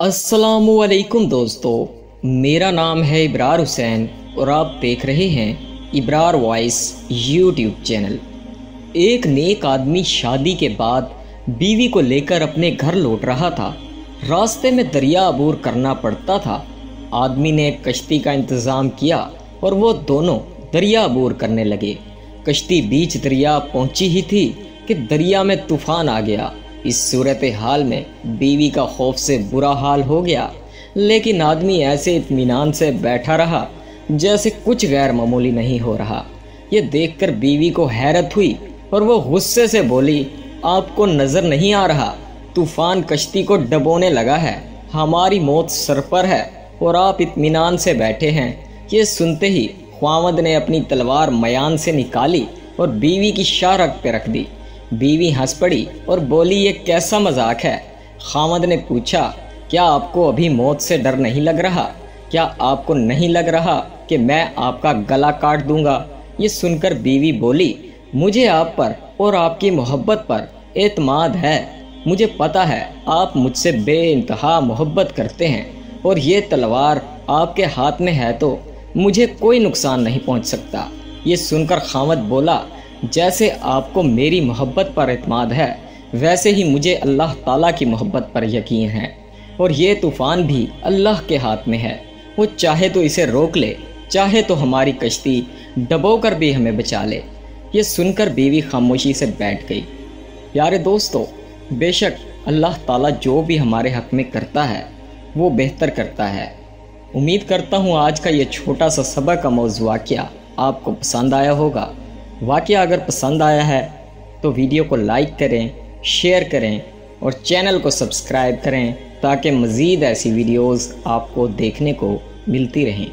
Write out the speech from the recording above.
अस्सलामुअलैकुम दोस्तों, मेरा नाम है इब्रार हुसैन और आप देख रहे हैं इब्रार वॉइस यूट्यूब चैनल। एक नेक आदमी शादी के बाद बीवी को लेकर अपने घर लौट रहा था। रास्ते में दरिया अबूर करना पड़ता था। आदमी ने कश्ती का इंतज़ाम किया और वो दोनों दरिया अबूर करने लगे। कश्ती बीच दरिया पहुंची ही थी कि दरिया में तूफान आ गया। इस सूरत हाल में बीवी का खौफ से बुरा हाल हो गया, लेकिन आदमी ऐसे इत्मीनान से बैठा रहा जैसे कुछ गैर मामूली नहीं हो रहा। ये देखकर बीवी को हैरत हुई और वो गुस्से से बोली, आपको नज़र नहीं आ रहा तूफान कश्ती को डबोने लगा है, हमारी मौत सर पर है और आप इत्मीनान से बैठे हैं। ये सुनते ही ख्वामद ने अपनी तलवार मयान से निकाली और बीवी की शाहरग पे रख दी। बीवी हंस पड़ी और बोली, ये कैसा मजाक है। खामद ने पूछा, क्या आपको अभी मौत से डर नहीं लग रहा? क्या आपको नहीं लग रहा कि मैं आपका गला काट दूंगा? ये सुनकर बीवी बोली, मुझे आप पर और आपकी मोहब्बत पर एतमाद है। मुझे पता है आप मुझसे बेइंतहा मोहब्बत करते हैं और ये तलवार आपके हाथ में है तो मुझे कोई नुकसान नहीं पहुंच सकता। ये सुनकर खामद बोला, जैसे आपको मेरी मोहब्बत पर एतमाद है वैसे ही मुझे अल्लाह ताला की मोहब्बत पर यकीन है और ये तूफ़ान भी अल्लाह के हाथ में है। वो चाहे तो इसे रोक ले, चाहे तो हमारी कश्ती डबो कर भी हमें बचा ले। ये सुनकर बीवी खामोशी से बैठ गई। प्यारे दोस्तों, बेशक अल्लाह ताला जो भी हमारे हक़ में करता है वो बेहतर करता है। उम्मीद करता हूँ आज का ये छोटा सा सबक का मौज़ू वाक़या आपको पसंद आया होगा। वाक़या अगर पसंद आया है तो वीडियो को लाइक करें, शेयर करें और चैनल को सब्सक्राइब करें ताकि मज़ीद ऐसी वीडियोज़ आपको देखने को मिलती रहें।